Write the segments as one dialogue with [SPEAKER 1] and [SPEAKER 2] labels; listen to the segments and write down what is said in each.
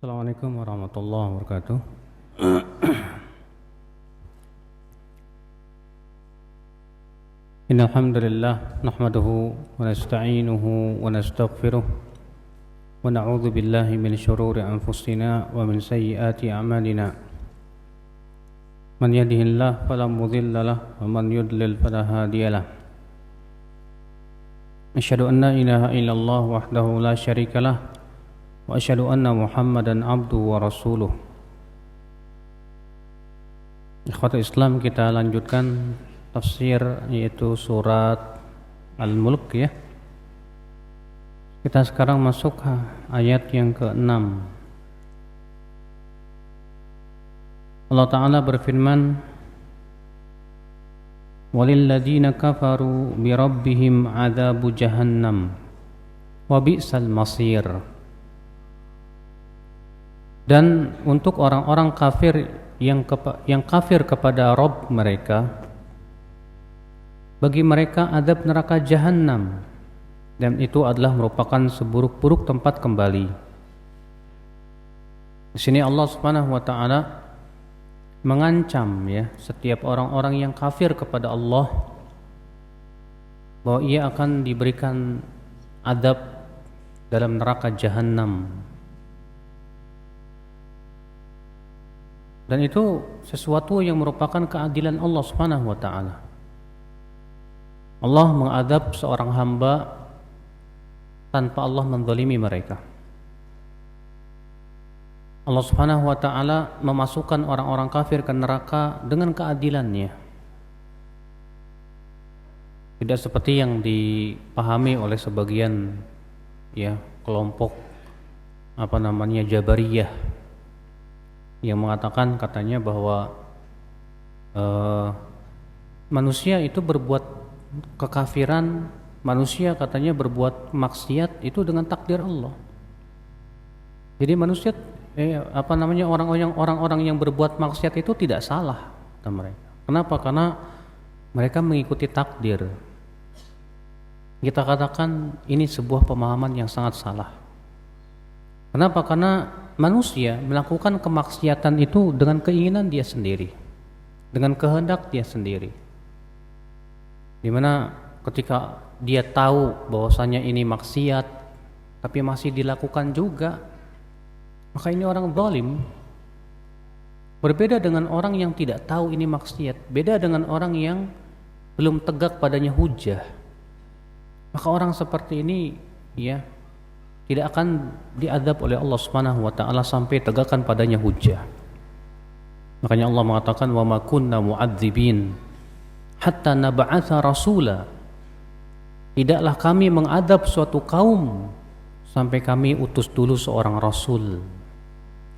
[SPEAKER 1] Assalamualaikum warahmatullahi wabarakatuh. Innal hamdalillah nahmaduhu wa nasta'inuhu wa nastaghfiruh wa na'udzu billahi min shururi anfusina wa min sayyiati a'malina. Man yahdihillahu fala mudilla lahu wa man yudlil fala hadiya lahu. Asyhadu an la ilaha illallah wahdahu la syarika lahu wa asyhadu anna Muhammadan abduhu wa rasuluh. Ikhwatul Islam, kita lanjutkan tafsir yaitu surat Al-Mulk ya. Kita sekarang masuk ayat yang ke-6. Allah Ta'ala berfirman, walilladzina kafaru birabbihim adzabu jahannam wa bi'sal masir. Dan untuk orang-orang kafir yang kafir kepada Rabb mereka, bagi mereka azab neraka Jahannam, dan itu adalah merupakan seburuk-buruk tempat kembali. Di sini Allah Subhanahu wa taala mengancam ya setiap orang-orang yang kafir kepada Allah bahwa ia akan diberikan azab dalam neraka Jahannam. Dan itu sesuatu yang merupakan keadilan Allah Subhanahu wa taala. Allah mengadab seorang hamba tanpa Allah menzalimi mereka. Allah Subhanahu wa taala memasukkan orang-orang kafir ke neraka dengan keadilannya. Tidak seperti yang dipahami oleh sebagian ya kelompok Jabariyah yang mengatakan katanya bahwa manusia itu berbuat kekafiran, manusia katanya berbuat maksiat itu dengan takdir Allah. Jadi manusia orang-orang yang berbuat maksiat itu tidak salah kata mereka. Kenapa? Karena mereka mengikuti takdir. Kita katakan ini sebuah pemahaman yang sangat salah. Kenapa? Karena manusia melakukan kemaksiatan itu dengan keinginan dia sendiri, dengan kehendak dia sendiri. Dimana ketika dia tahu bahwasanya ini maksiat tapi masih dilakukan juga, maka ini orang zalim. Berbeda dengan orang yang tidak tahu ini maksiat, beda dengan orang yang belum tegak padanya hujah. Maka orang seperti ini ya tidak akan diazab oleh Allah Subhanahu wa taala sampai tegakkan padanya hujah. Makanya Allah mengatakan wa ma kunna mu'adzibin hatta nab'atsa rasula. Tidaklah kami mengadab suatu kaum sampai kami utus dulu seorang rasul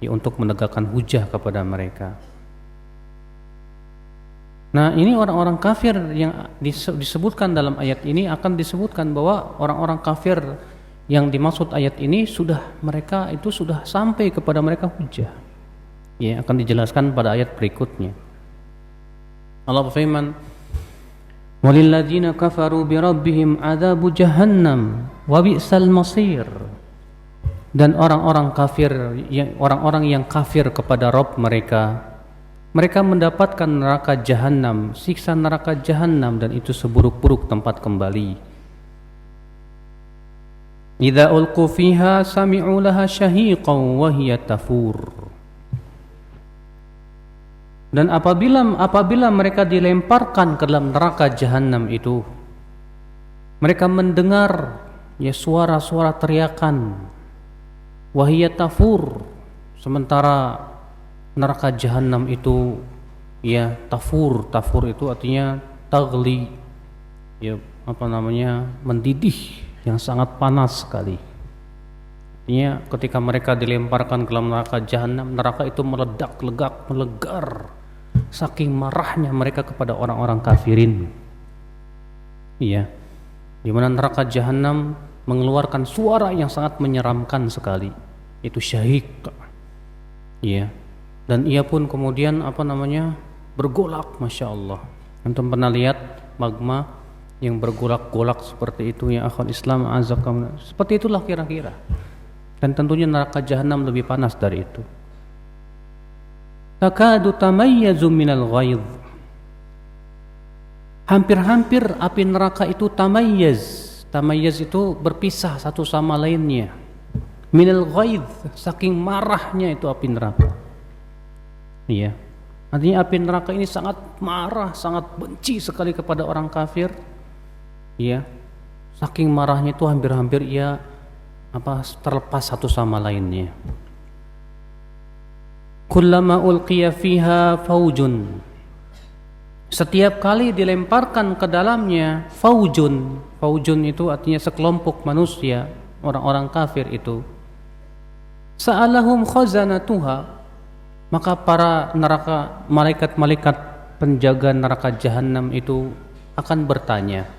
[SPEAKER 1] ya, untuk menegakkan hujah kepada mereka. Nah, ini orang-orang kafir yang disebutkan dalam ayat ini akan disebutkan bahwa orang-orang kafir yang dimaksud ayat ini mereka itu sudah sampai kepada mereka hujah. Ya, akan dijelaskan pada ayat berikutnya. Allah berfirman, walilladzina kafaru birabbihim adzabu jahannam wa bi'sal masir. Dan orang-orang yang kafir kepada Rabb mereka mendapatkan neraka Jahannam, siksa neraka Jahannam, dan itu seburuk-buruk tempat kembali. Idza ulqu fiha sami'u laha syahiqan wa hiya tafur. Dan apabila mereka dilemparkan ke dalam neraka Jahannam itu, mereka mendengar ya suara-suara teriakan, wahiyat tafur, sementara neraka Jahannam itu ya tafur itu artinya tagli, ya mendidih, yang sangat panas sekali. Artinya ketika mereka dilemparkan ke dalam neraka Jahannam, neraka itu melegar saking marahnya mereka kepada orang-orang kafirin. Iya, di mana neraka Jahannam mengeluarkan suara yang sangat menyeramkan sekali, itu syahik. Iya, dan ia pun kemudian bergolak, masya Allah. Antum pernah lihat magma yang bergolak-golak seperti itu ya akhwat Islam, azakumullah. Seperti itulah kira-kira. Dan tentunya neraka jahanam lebih panas dari itu. Takadu tamayyazu minal ghaidh. Hampir-hampir api neraka itu tamayyaz. Tamayyaz itu berpisah satu sama lainnya. Minal ghaidh, saking marahnya itu api neraka. Iya. Artinya api neraka ini sangat marah, sangat benci sekali kepada orang kafir. Iya. Saking marahnya itu hampir-hampir ia terlepas satu sama lainnya. Kullama ulqiya fiha faujun. Setiap kali dilemparkan ke dalamnya faujun. Faujun itu artinya sekelompok manusia, orang-orang kafir itu. Sa'alahum khazanatuha. Maka para neraka, malaikat-malaikat penjaga neraka jahanam itu akan bertanya,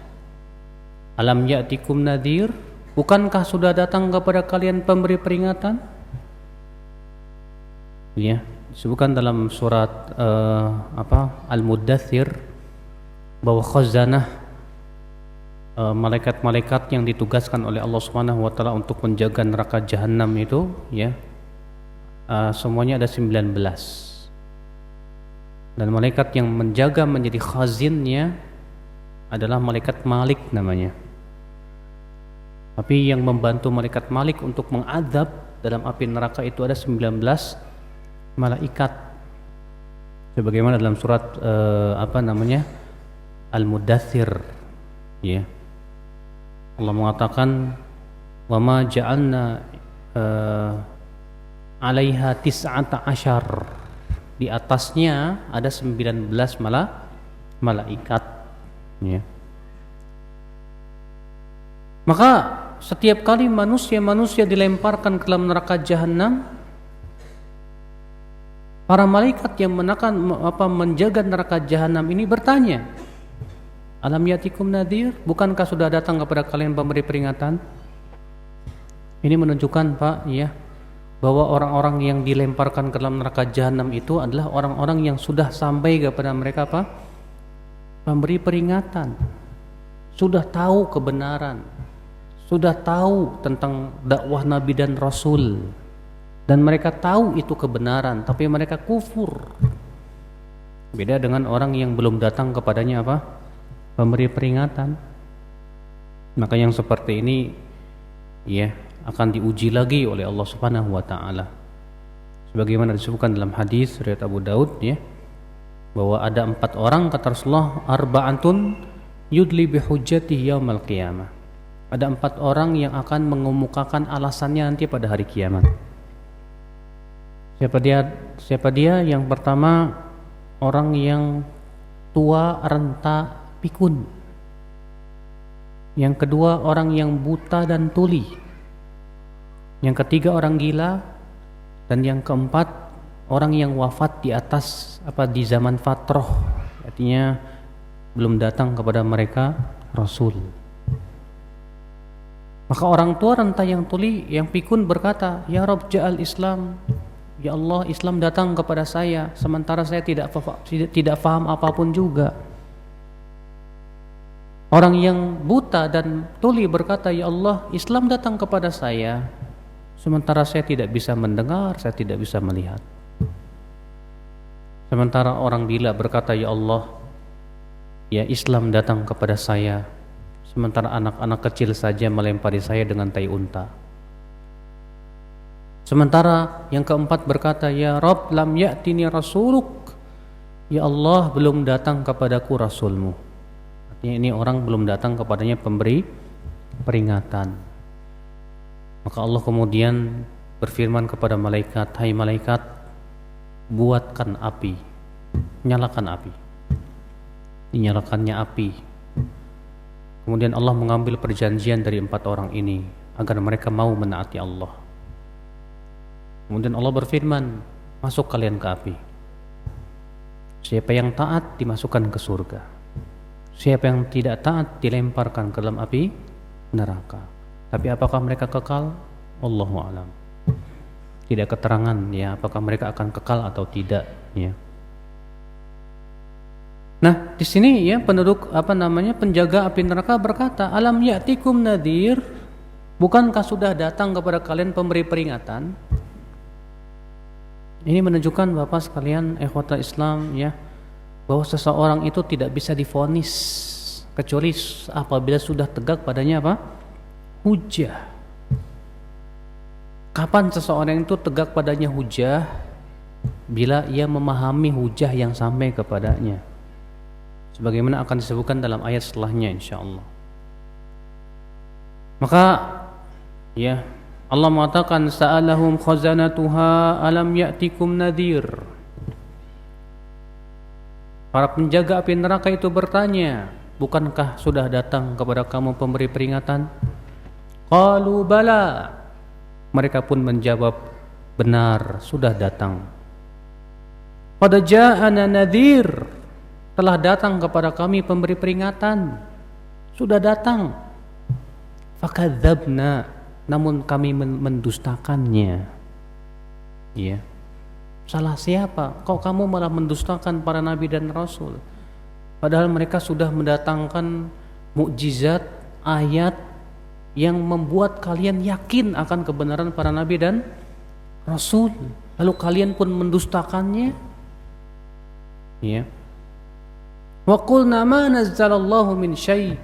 [SPEAKER 1] Alam ya'tikum nadhir? Bukankah sudah datang kepada kalian pemberi peringatan? Ya, disebutkan dalam surat Al-Muddathir bahwa khazanah malaikat-malaikat yang ditugaskan oleh Allah Subhanahu wa taala untuk menjaga neraka jahanam itu, ya, semuanya ada 19. Dan malaikat yang menjaga menjadi khazinnya adalah malaikat Malik namanya. Tapi yang membantu malaikat Malik untuk mengadab dalam api neraka itu ada 19 malaikat. Sebagaimana dalam surat Al-Muddathir, ya. Allah mengatakan, "Wa ma ja'alna 'alaiha tis'ata asyar." Di atasnya ada 19 malaikat, ya. Maka setiap kali manusia dilemparkan ke dalam neraka jahanam, para malaikat yang menjaga neraka jahanam ini bertanya, Alam yatikum nadhir? Bukankah sudah datang kepada kalian pemberi peringatan? Ini menunjukkan, Pak, ya, bahwa orang-orang yang dilemparkan ke dalam neraka jahanam itu adalah orang-orang yang sudah sampai kepada mereka pemberi peringatan. Sudah tahu kebenaran, sudah tahu tentang dakwah Nabi dan Rasul, dan mereka tahu itu kebenaran, tapi mereka kufur. Beda dengan orang yang belum datang kepadanya pemberi peringatan. Maka yang seperti ini, ya, akan diuji lagi oleh Allah Subhanahu wa taala. Sebagaimana disebutkan dalam hadis riwayat Abu Daud, ya, bahwa ada 4 orang, kata Rasulullah, arba'atun yudli bihujjatihi yaumal qiyamah. Ada 4 orang yang akan mengemukakan alasannya nanti pada hari kiamat. Siapa dia? Yang pertama, orang yang tua, renta, pikun. Yang kedua, orang yang buta dan tuli. Yang ketiga, orang gila. Dan yang keempat, orang yang wafat di atas di zaman fatroh, artinya belum datang kepada mereka Rasul. Maka orang tua, renta, yang tuli, yang pikun berkata, Ya Rabb, ja'al Islam. Ya Allah, Islam datang kepada saya, sementara saya tidak paham apapun juga. Orang yang buta dan tuli berkata, Ya Allah, Islam datang kepada saya, sementara saya tidak bisa mendengar, saya tidak bisa melihat. Sementara orang gila berkata, Ya Allah, ya Islam datang kepada saya, sementara anak-anak kecil saja melempari saya dengan tai unta. Sementara yang keempat berkata, Ya Rabb, lam ya'tini rasuluk. Ya Allah, belum datang kepadaku Rasulmu. Artinya ini orang belum datang kepadanya pemberi peringatan. Maka Allah kemudian berfirman kepada malaikat, Hai malaikat, buatkan api, nyalakan api. Dinyalakannya api. Kemudian Allah mengambil perjanjian dari 4 orang ini agar mereka mau menaati Allah. Kemudian Allah berfirman, masuk kalian ke api. Siapa yang taat dimasukkan ke surga. Siapa yang tidak taat dilemparkan ke dalam api neraka. Tapi apakah mereka kekal? Allahu a'lam. Tidak keterangan, ya, apakah mereka akan kekal atau tidak, ya. Nah, di sini, ya, penduduk penjaga api neraka berkata, Alam ya'tikum nadhir? Bukankah sudah datang kepada kalian pemberi peringatan? Ini menunjukkan Bapak sekalian, ikhwatal Islam ya, bahwa seseorang itu tidak bisa divonis kecuali apabila sudah tegak padanya apa? Hujjah. Kapan seseorang itu tegak padanya hujjah? Bila ia memahami hujjah yang sampai kepadanya, sebagaimana akan disebutkan dalam ayat setelahnya insyaallah. Maka ya, Allah mengatakan sa'alahum khazanatuha alam ya'tikum nadhir. Para penjaga api neraka itu bertanya, bukankah sudah datang kepada kamu pemberi peringatan? Qalu bala. Mereka pun menjawab, benar, sudah datang. Qad ja'ana nadhir. Telah datang kepada kami pemberi peringatan. Sudah datang. Fakadzabna, namun kami mendustakannya. Ya. Salah siapa? Kok kamu malah mendustakan para nabi dan rasul? Padahal mereka sudah mendatangkan mukjizat, ayat yang membuat kalian yakin akan kebenaran para nabi dan rasul. Lalu kalian pun mendustakannya. Ya. Wa qulna ma nazzalallahu min syai'.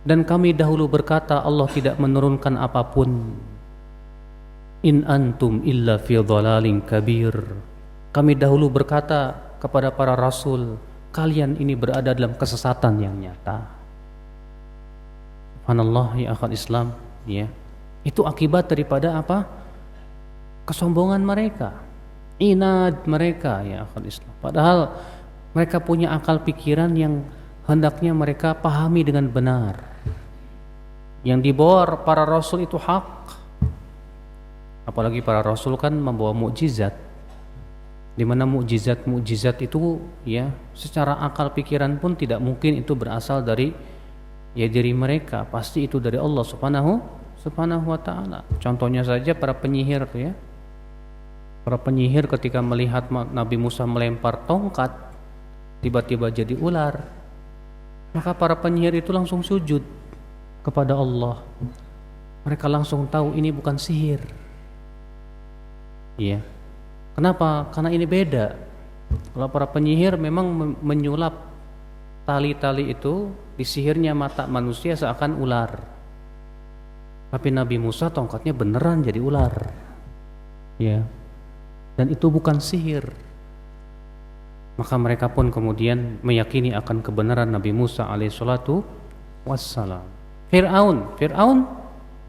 [SPEAKER 1] Dan kami dahulu berkata Allah tidak menurunkan apapun. In antum illa fi dhalalin kabir. Kami dahulu berkata kepada para rasul, kalian ini berada dalam kesesatan yang nyata. Subhanallah ya akhwat Islam, ya. Itu akibat daripada apa? Kesombongan mereka, inad mereka ya akhwat Islam. Padahal mereka punya akal pikiran yang hendaknya mereka pahami dengan benar. Yang dibawa para rasul itu hak. Apalagi para rasul kan membawa mukjizat, di mana mukjizat itu ya secara akal pikiran pun tidak mungkin itu berasal dari ya diri mereka, pasti itu dari Allah subhanahu wa ta'ala. Contohnya saja para penyihir ya. Para penyihir ketika melihat Nabi Musa melempar tongkat tiba-tiba jadi ular, maka para penyihir itu langsung sujud kepada Allah. Mereka langsung tahu ini bukan sihir. Iya. Kenapa? Karena ini beda. Kalau para penyihir memang menyulap tali-tali itu, disihirnya mata manusia seakan ular. Tapi Nabi Musa tongkatnya beneran jadi ular. Ya. Dan itu bukan sihir. Maka mereka pun kemudian meyakini akan kebenaran Nabi Musa alaihissalatu wassalam. Fir'aun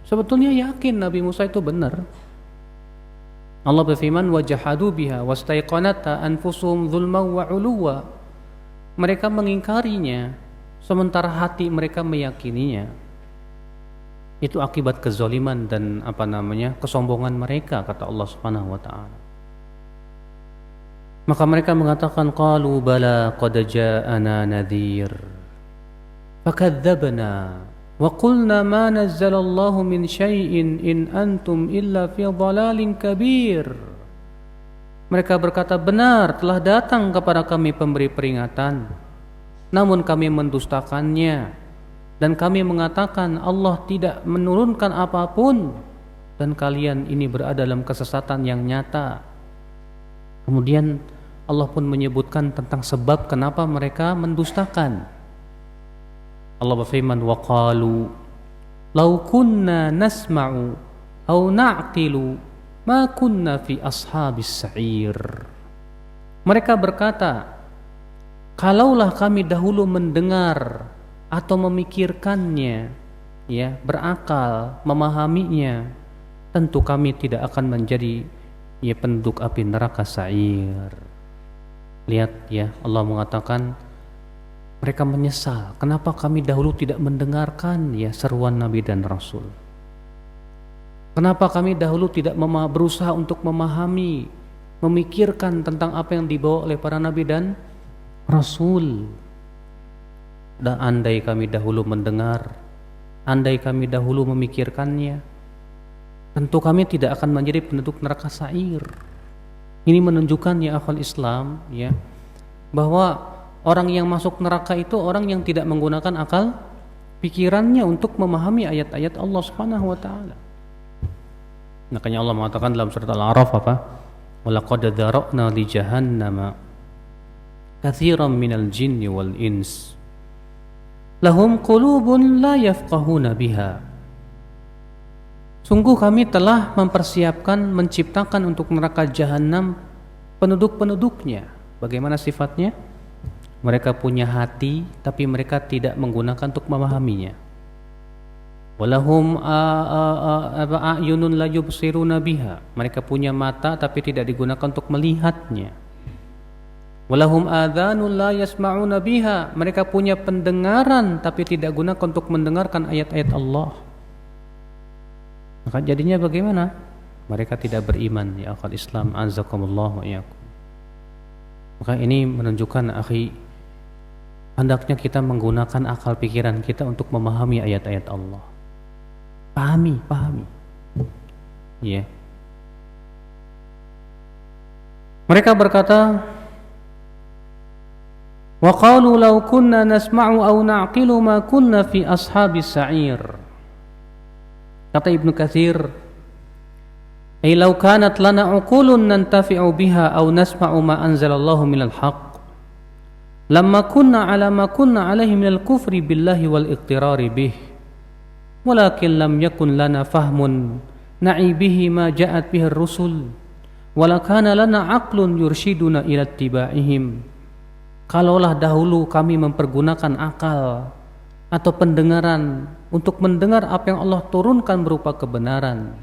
[SPEAKER 1] sebetulnya yakin Nabi Musa itu benar. Allah berfirman wajahadu biha wastaiqanata anfusuhum dzulman wa 'uluwa. Mereka mengingkarinya sementara hati mereka meyakininya. Itu akibat kezaliman dan kesombongan mereka, kata Allah Subhanahu wa taala. Maka mereka mengatakan qalu bala qad ja'ana nadhir fakadzabna wa qulna ma nazzalallahu min syai'in in antum illa fi dhalalin kabir. Mereka berkata, benar telah datang kepada kami pemberi peringatan, namun kami mendustakannya dan kami mengatakan Allah tidak menurunkan apapun dan kalian ini berada dalam kesesatan yang nyata. Kemudian Allah pun menyebutkan tentang sebab kenapa mereka mendustakan. Allah berfirman waqalu law kunna nasma'u aw na'qilu ma kunna fi ashabis sa'ir. Mereka berkata, kalaulah kami dahulu mendengar atau memikirkannya, ya, berakal, memahaminya, tentu kami tidak akan menjadi ya penduduk api neraka sa'ir. Lihat ya, Allah mengatakan mereka menyesal, kenapa kami dahulu tidak mendengarkan ya seruan Nabi dan Rasul. Kenapa kami dahulu tidak berusaha untuk memahami, memikirkan tentang apa yang dibawa oleh para Nabi dan Rasul. Dan andai kami dahulu mendengar, andai kami dahulu memikirkannya, tentu kami tidak akan menjadi penduduk neraka sa'ir. Ini menunjukkan ya akhwal Islam ya, bahwa orang yang masuk neraka itu orang yang tidak menggunakan akal pikirannya untuk memahami ayat-ayat Allah Subhanahu wa taala. Makanya Allah mengatakan dalam surat Al-A'raf apa? Walaqad dzara'na li jahannama katsiran minal jinni wal ins lahum qulubun la yafqahuna biha. Sungguh kami telah mempersiapkan, menciptakan untuk neraka jahanam penduduk-penduduknya. Bagaimana sifatnya? Mereka punya hati tapi mereka tidak menggunakan untuk memahaminya. Walahum a'yunun la yubsiruna biha. Mereka punya mata tapi tidak digunakan untuk melihatnya. Walahum adhanun la yasma'una biha. Mereka punya pendengaran tapi tidak gunakan untuk mendengarkan ayat-ayat Allah. Maka jadinya bagaimana? Mereka tidak beriman, ya akal Islam, azakumullah wa iyyakum. Maka ini menunjukkan akhi, hendaknya kita menggunakan akal pikiran kita untuk memahami ayat-ayat Allah. Pahami. Ya. Mereka berkata, wa qalu law kunna nasma'u aw na'qilu ma kunna fi ashabis sa'ir. Kata Ibnu Katsir, ay law kanat lana uqulun nantafi'u biha aw nasma'u ma anzalallahu minal haqq lamma kunna ala ma kunna alaihi minal kufri billahi wal iqtirari bih walakin lam yakun lana fahmun na'i bihi ma ja'at bihi ar-rusul wala kana lana aqlun yurshiduna ila ittiba'ihim. Kalaulah dahulu kami mempergunakan akal atau pendengaran untuk mendengar apa yang Allah turunkan berupa kebenaran,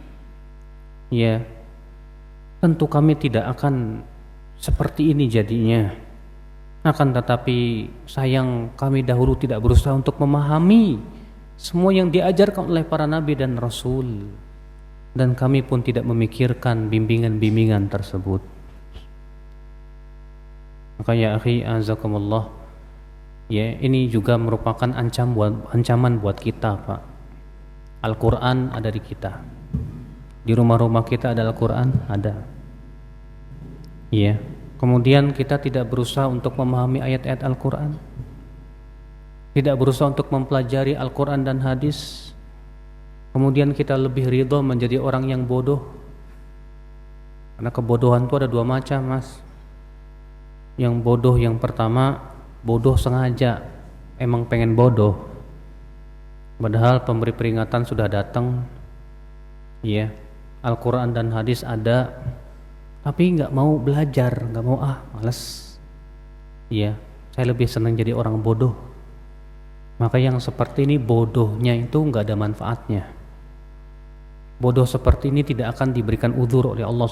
[SPEAKER 1] ya tentu kami tidak akan seperti ini jadinya. Akan tetapi sayang kami dahulu tidak berusaha untuk memahami semua yang diajarkan oleh para nabi dan rasul, dan kami pun tidak memikirkan bimbingan-bimbingan tersebut. Maka ya akhi azakumullah, ya ini juga merupakan ancaman buat kita, Pak. Al-Quran ada di kita. Di rumah-rumah kita ada Al-Quran, ada. Ya. Kemudian kita tidak berusaha untuk memahami ayat-ayat Al-Quran, tidak berusaha untuk mempelajari Al-Quran dan hadis. Kemudian kita lebih ridho menjadi orang yang bodoh. Karena kebodohan itu ada dua macam, Mas. Yang bodoh yang pertama, bodoh sengaja, emang pengen bodoh, padahal pemberi peringatan sudah datang, ya, Al-Quran dan hadis ada, tapi nggak mau belajar, nggak mau, malas, ya, saya lebih senang jadi orang bodoh. Maka yang seperti ini bodohnya itu nggak ada manfaatnya. Bodoh seperti ini tidak akan diberikan uzur oleh Allah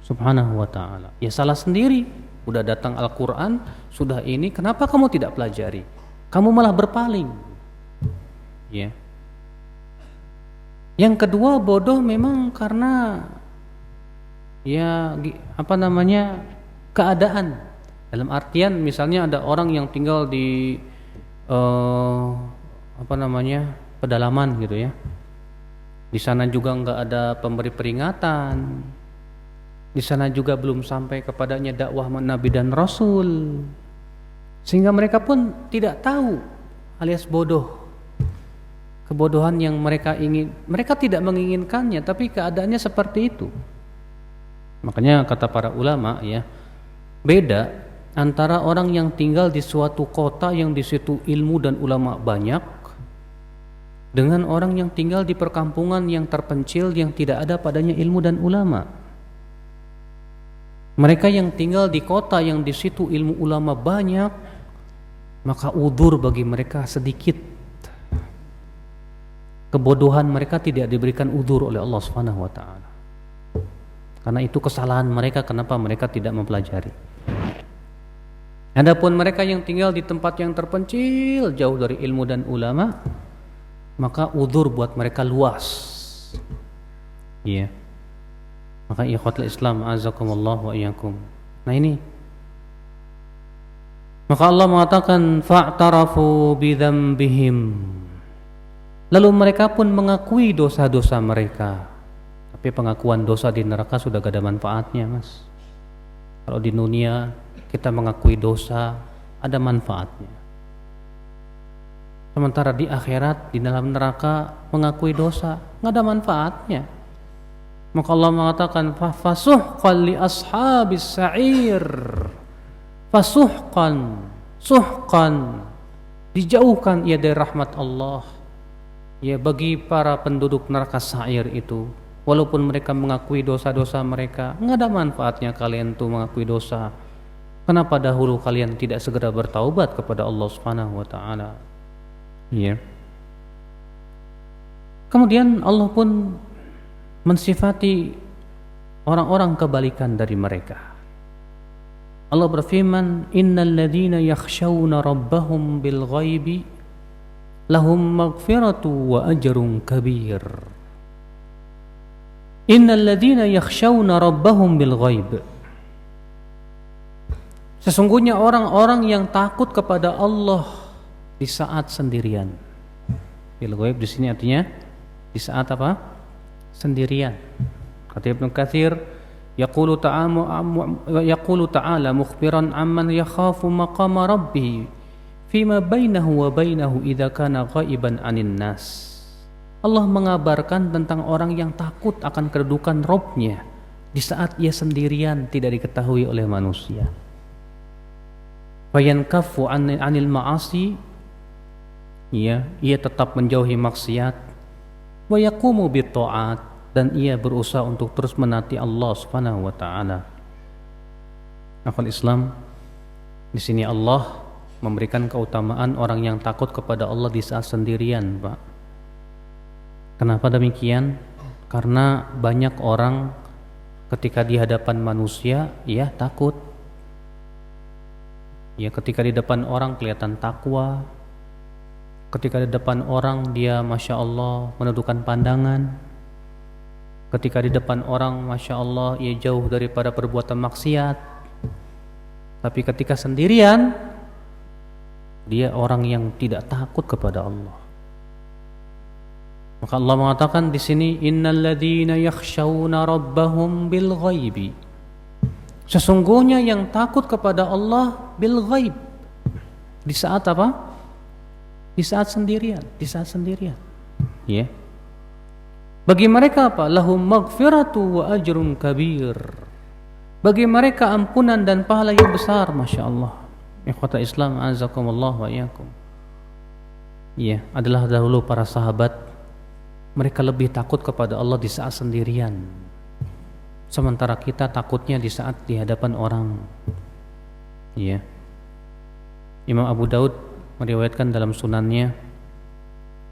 [SPEAKER 1] Subhanahu wa ta'ala. Ya salah sendiri. Udah datang Al-Quran, sudah ini, kenapa kamu tidak pelajari? Kamu malah berpaling. Ya. Yang kedua, bodoh memang karena keadaan. Dalam artian misalnya ada orang yang tinggal di pedalaman gitu ya. Di sana juga nggak ada pemberi peringatan. Di sana juga belum sampai kepadanya dakwah Nabi dan Rasul, sehingga mereka pun tidak tahu, alias bodoh. Kebodohan yang mereka tidak menginginkannya, tapi keadaannya seperti itu. Makanya kata para ulama, ya, beda antara orang yang tinggal di suatu kota yang di situ ilmu dan ulama banyak, dengan orang yang tinggal di perkampungan yang terpencil yang tidak ada padanya ilmu dan ulama. Mereka yang tinggal di kota yang di situ ilmu ulama banyak, maka udzur bagi mereka sedikit. Kebodohan mereka tidak diberikan udzur oleh Allah Subhanahu wa taala. Karena itu kesalahan mereka, kenapa mereka tidak mempelajari. Adapun mereka yang tinggal di tempat yang terpencil, jauh dari ilmu dan ulama, maka udzur buat mereka luas. Iya. Maka ikhwatul Islam azakumullah wa iyyakum. Nah ini, maka Allah mengatakan fa'tarafu bidzambihim, lalu mereka pun mengakui dosa-dosa mereka. Tapi pengakuan dosa di neraka sudah gak ada manfaatnya, Mas. Kalau di dunia kita mengakui dosa ada manfaatnya. Sementara di akhirat, di dalam neraka mengakui dosa, nggak ada manfaatnya. Maka Allah mengatakan, fasuhqan li ashabis sa'ir. Fasuhqan, suhqan, dijauhkan ia dari rahmat Allah. Ya, bagi para penduduk neraka sa'ir itu, walaupun mereka mengakui dosa-dosa mereka, nggak ada manfaatnya kalian tuh mengakui dosa. Kenapa dahulu kalian tidak segera bertaubat kepada Allah Subhanahu wa taala? Ya. Kemudian Allah pun mensifati orang-orang kebalikan dari mereka. Allah berfirman, innal ladzina yakhshawna rabbahum bil ghaibi lahum maghfiratu wa ajrun kabir. Innal ladzina yakhshawna rabbahum bil ghaib. Sesungguhnya orang-orang yang takut kepada Allah di saat sendirian. Bil ghaib di sini artinya di saat apa? Sendirian. Kata Ibnu Katsir, yaqulu ta'ala mukhbiran amman yakhafu maqama rabbih fima bainahu wa bainahu idza kana ghaiban 'anin nas. Allah mengabarkan tentang orang yang takut akan kedudukan Rabb-nya di saat ia sendirian tidak diketahui oleh manusia. Fayankafu 'anil ma'asi, ia tetap menjauhi maksiat, wa yaqumu bit ta'at, dan ia berusaha untuk terus menaati Allah Subhanahu wa taala. Akal Islam, di sini Allah memberikan keutamaan orang yang takut kepada Allah di saat sendirian, Pak. Kenapa demikian? Karena banyak orang ketika di hadapan manusia, ia takut. Ya, ketika di depan orang kelihatan takwa. Ketika di depan orang dia Masya Allah menundukkan pandangan. Ketika di depan orang Masya Allah ia jauh daripada perbuatan maksiat. Tapi ketika sendirian, dia orang yang tidak takut kepada Allah. Maka Allah mengatakan di sini, innal ladzina yakhshawna rabbahum bil ghaibi. Sesungguhnya yang takut kepada Allah bil ghaib. Di saat apa? Di saat sendirian, ya. Bagi mereka apa? Lahum maghfiratu wa ajrun kabir. Bagi mereka ampunan dan pahala yang besar, Masya Allah. Ikhwata Islam, azakumullah wa iyyakum. Ya, adalah dahulu para sahabat, mereka lebih takut kepada Allah di saat sendirian. Sementara kita takutnya di saat di hadapan orang. Ya. Imam Abu Daud meriwayatkan dalam sunannya,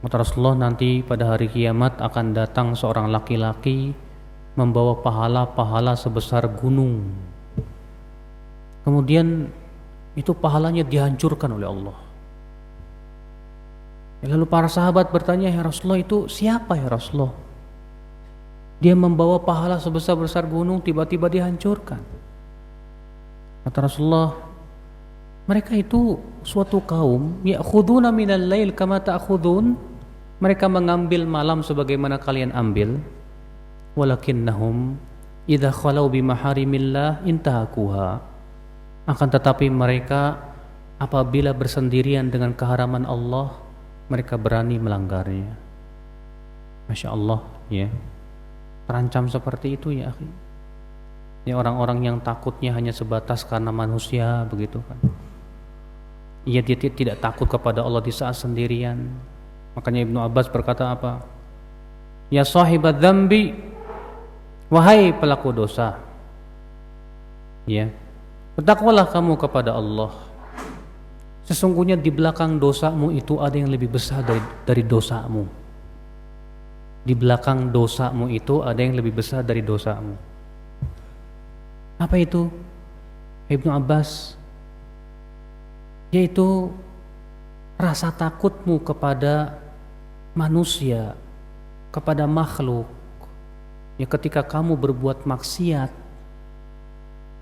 [SPEAKER 1] kata Rasulullah, nanti pada hari kiamat akan datang seorang laki-laki membawa pahala-pahala sebesar gunung. Kemudian itu pahalanya dihancurkan oleh Allah. Lalu para sahabat bertanya, ya Rasulullah, itu siapa ya Rasulullah? Dia membawa pahala sebesar-besar gunung tiba-tiba dihancurkan. Kata Rasulullah, mereka itu suatu kaum ya'khuduna minal lail kama ta'khudun. Mereka mengambil malam sebagaimana kalian ambil. Walakinnahum idza khalau bi maharimillah intahakuha. Akan tetapi mereka apabila bersendirian dengan keharaman Allah, mereka berani melanggarnya. Masya Allah, ya. Terancam seperti itu ya akhi. Ini orang-orang yang takutnya hanya sebatas karena manusia, begitu kan. Ia tidak takut kepada Allah di saat sendirian. Makanya Ibnu Abbas berkata apa? Ya sahibadz dzambi, wahai pelaku dosa, ya, bertakwalah kamu kepada Allah. Sesungguhnya di belakang dosamu itu ada yang lebih besar dari dosamu. Di belakang dosamu itu ada yang lebih besar dari dosamu. Apa itu? Ibnu Abbas, yaitu rasa takutmu kepada manusia, kepada makhluk. Ya, ketika kamu berbuat maksiat,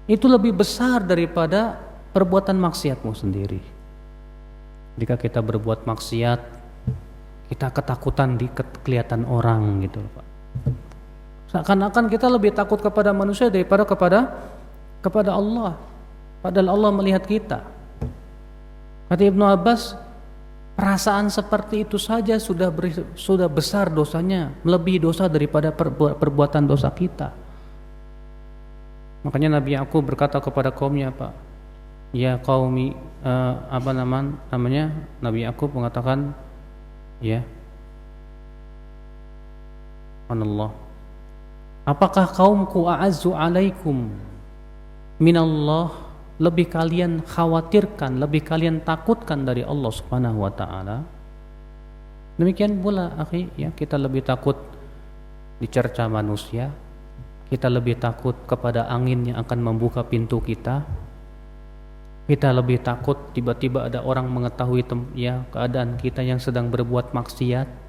[SPEAKER 1] itu lebih besar daripada perbuatan maksiatmu sendiri. Jika kita berbuat maksiat, kita ketakutan di kelihatan orang gitu, Pak. Seakan-akan kita lebih takut kepada manusia daripada kepada Allah. Padahal Allah melihat kita. Kata Ibnu Abbas, Perasaan seperti itu saja sudah besar dosanya, melebihi dosa daripada perbuatan dosa kita. Makanya Nabi Yakub berkata kepada kaumnya, Pak, ya qaumi, Nabi Yakub mengatakan, ya, Allah, apakah kaumku a'azzu alaikum minallah, lebih kalian khawatirkan, lebih kalian takutkan dari Allah Subhanahu wa taala? Demikian pula akhi, ya, kita lebih takut dicerca manusia, kita lebih takut kepada angin yang akan membuka pintu kita. Kita lebih takut tiba-tiba ada orang mengetahui keadaan kita yang sedang berbuat maksiat.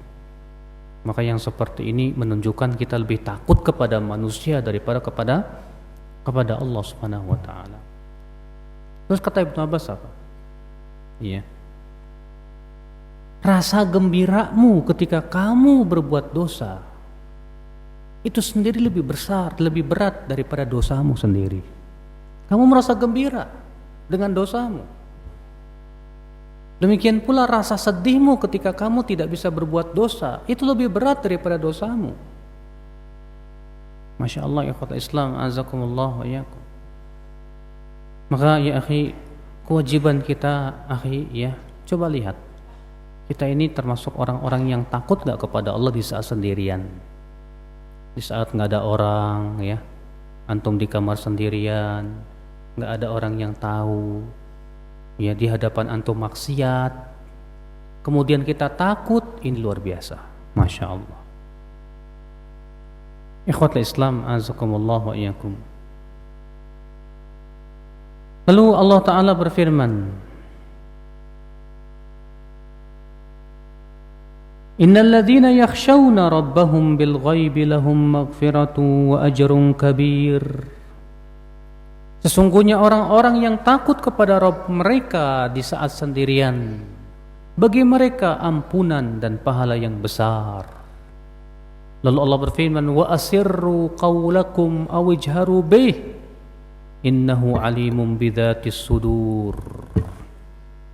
[SPEAKER 1] Maka yang seperti ini menunjukkan kita lebih takut kepada manusia daripada kepada Allah Subhanahu wa taala. Terus kata Ibnu Abbas apa? Iya. Rasa gembiramu ketika kamu berbuat dosa itu sendiri lebih besar, lebih berat daripada dosamu sendiri. Kamu merasa gembira dengan dosamu. Demikian pula rasa sedihmu ketika kamu tidak bisa berbuat dosa, itu lebih berat daripada dosamu. Masya Allah, ikhwatul Islam, azakumullah wa iyyakum. Maka ya akhi, kewajiban kita akhi, ya, coba lihat, kita ini termasuk orang-orang yang takut gak kepada Allah di saat sendirian, di saat gak ada orang, ya, antum di kamar sendirian, gak ada orang yang tahu, ya, di hadapan antum maksiat, kemudian kita takut, ini luar biasa. Masya Allah. Ikhwatul Islam, azakumullah wa iyyakum. Lalu Allah Ta'ala berfirman, Innal ladzina yakhshawna rabbahum bil ghaibi lahum maghfiratu wa ajrun kabir. Sesungguhnya orang-orang yang takut kepada Rabb mereka di saat sendirian, bagi mereka ampunan dan pahala yang besar. Lalu Allah berfirman, wa asirru qawlakum aw ijharu bih innahu alimun bidzatis sudur.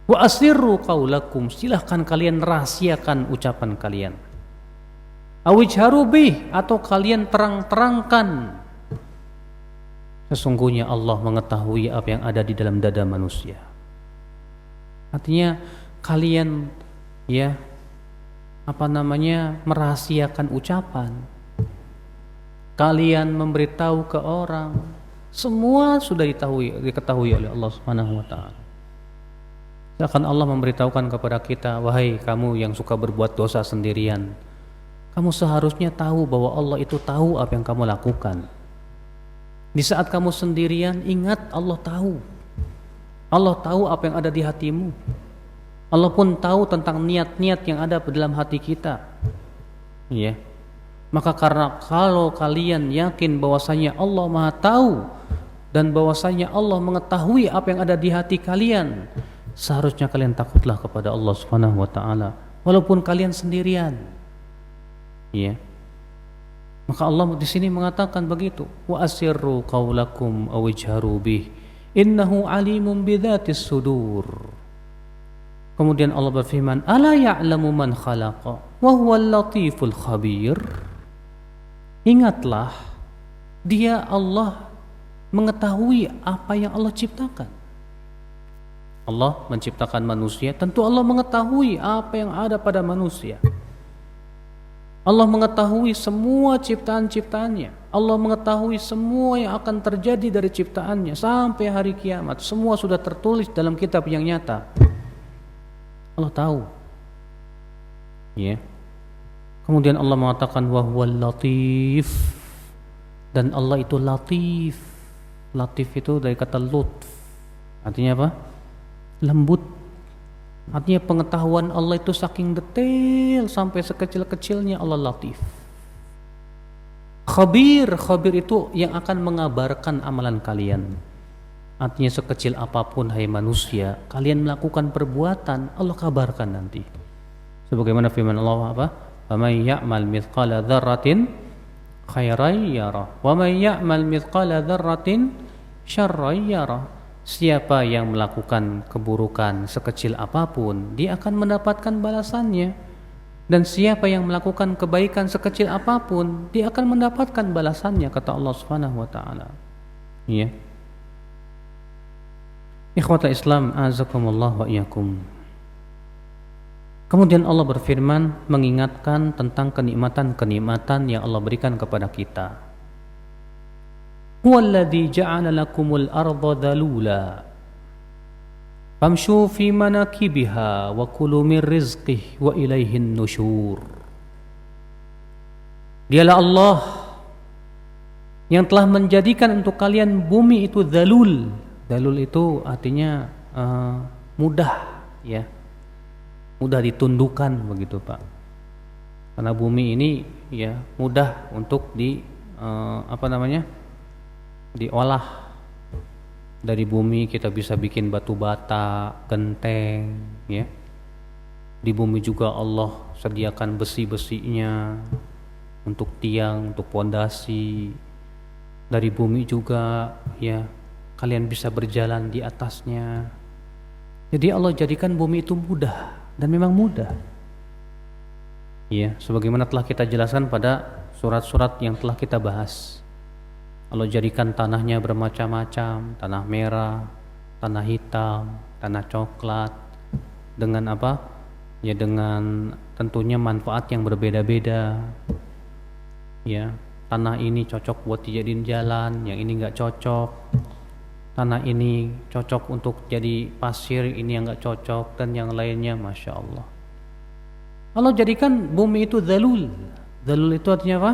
[SPEAKER 1] Wa asirru qaulakum, silahkan kalian rahasiakan ucapan kalian. Awijharu bih, atau kalian terang-terangkan. Sesungguhnya Allah mengetahui apa yang ada di dalam dada manusia. Artinya kalian, ya, merahasiakan ucapan. Kalian memberitahu ke orang, semua sudah diketahui oleh Allah Subhanahu wa taala. Akan Allah memberitahukan kepada kita, wahai kamu yang suka berbuat dosa sendirian, kamu seharusnya tahu bahwa Allah itu tahu apa yang kamu lakukan. Di saat kamu sendirian, ingat Allah tahu. Allah tahu apa yang ada di hatimu. Allah pun tahu tentang niat-niat yang ada di dalam hati kita. Iya. Maka karena kalau kalian yakin bahwasanya Allah Maha tahu dan bahwasanya Allah mengetahui apa yang ada di hati kalian, seharusnya kalian takutlah kepada Allah Subhanahu wa taala walaupun kalian sendirian. Ya. Maka Allah di sini mengatakan begitu, wa asirru qaulakum aw ijharu bih innahu alimun bidzatis sudur. Kemudian Allah berfirman, ala ya'lamu man khalaqa wa huwal latiful khabir. Ingatlah, dia Allah mengetahui apa yang Allah ciptakan. Allah menciptakan manusia, tentu Allah mengetahui apa yang ada pada manusia. Allah mengetahui semua ciptaan-ciptaannya. Allah mengetahui semua yang akan terjadi dari ciptaannya sampai hari kiamat. Semua sudah tertulis dalam kitab yang nyata. Allah tahu. Ya. Kemudian Allah mengatakan wa huwal latif. Dan Allah itu latif. Latif itu dari kata lutf. Artinya apa? Lembut. Artinya pengetahuan Allah itu saking detail sampai sekecil-kecilnya Allah latif. Khabir itu yang akan mengabarkan amalan kalian. Artinya sekecil apapun hai manusia, kalian melakukan perbuatan, Allah kabarkan nanti. Sebagaimana firman Allah apa? "Wa may ya'mal mithqala dzarratin khairan yarah, wa may ya'mal mithqala dzarratin syarran yarah." Siapa yang melakukan keburukan sekecil apapun, dia akan mendapatkan balasannya. Dan siapa yang melakukan kebaikan sekecil apapun, dia akan mendapatkan balasannya, kata Allah Subhanahu wa taala. Ya. Ikhwatal Islam, azakumullah wa iyyakum. Kemudian Allah berfirman mengingatkan tentang kenikmatan-kenikmatan yang Allah berikan kepada kita. Huwallazi ja'ala lakumul arda dhalula famshu fi manakibiha wa kulu min rizqihi wa ilaihin nusyur. Dialah Allah yang telah menjadikan untuk kalian bumi itu dhalul. Dhalul itu artinya mudah, ya. Mudah ditundukkan begitu, Pak. Karena bumi ini ya mudah untuk diolah. Dari bumi kita bisa bikin batu bata, genteng, ya. Di bumi juga Allah sediakan besi-besinya untuk tiang, untuk pondasi. Dari bumi juga ya kalian bisa berjalan di atasnya. Jadi Allah jadikan bumi itu mudah, dan memang mudah. Ya, sebagaimana telah kita jelaskan pada surat-surat yang telah kita bahas. Allah jadikan tanahnya bermacam-macam, tanah merah, tanah hitam, tanah coklat, dengan apa? Ya dengan tentunya manfaat yang berbeda-beda. Ya, tanah ini cocok buat dijadiin jalan, yang ini enggak cocok. Tanah ini cocok untuk jadi pasir, ini yang enggak cocok, dan yang lainnya, Masya Allah. Allah jadikan bumi itu dzalul. Dzalul itu artinya apa?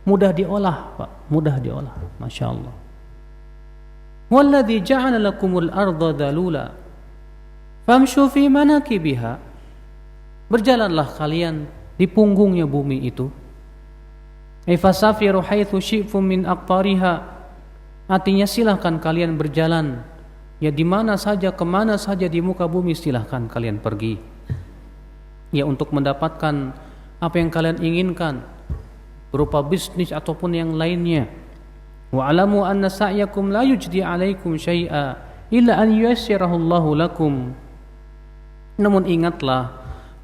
[SPEAKER 1] Mudah diolah, Pak. Mudah diolah. Masya Allah. Walladzi ja'ala lakumul arda dzalula famshu fi manakibiha. Berjalanlah kalian di punggungnya bumi itu. Ay fasafiru haitsu syi'tum min aqtariha. Artinya silahkan kalian berjalan ya di mana saja, kemana saja di muka bumi, silahkan kalian pergi. Ya untuk mendapatkan apa yang kalian inginkan, berupa bisnis ataupun yang lainnya. Wa'lamu anna sa'yakum la yujdi 'alaikum syai'a illa an yuyassirahu Allahu lakum. Namun ingatlah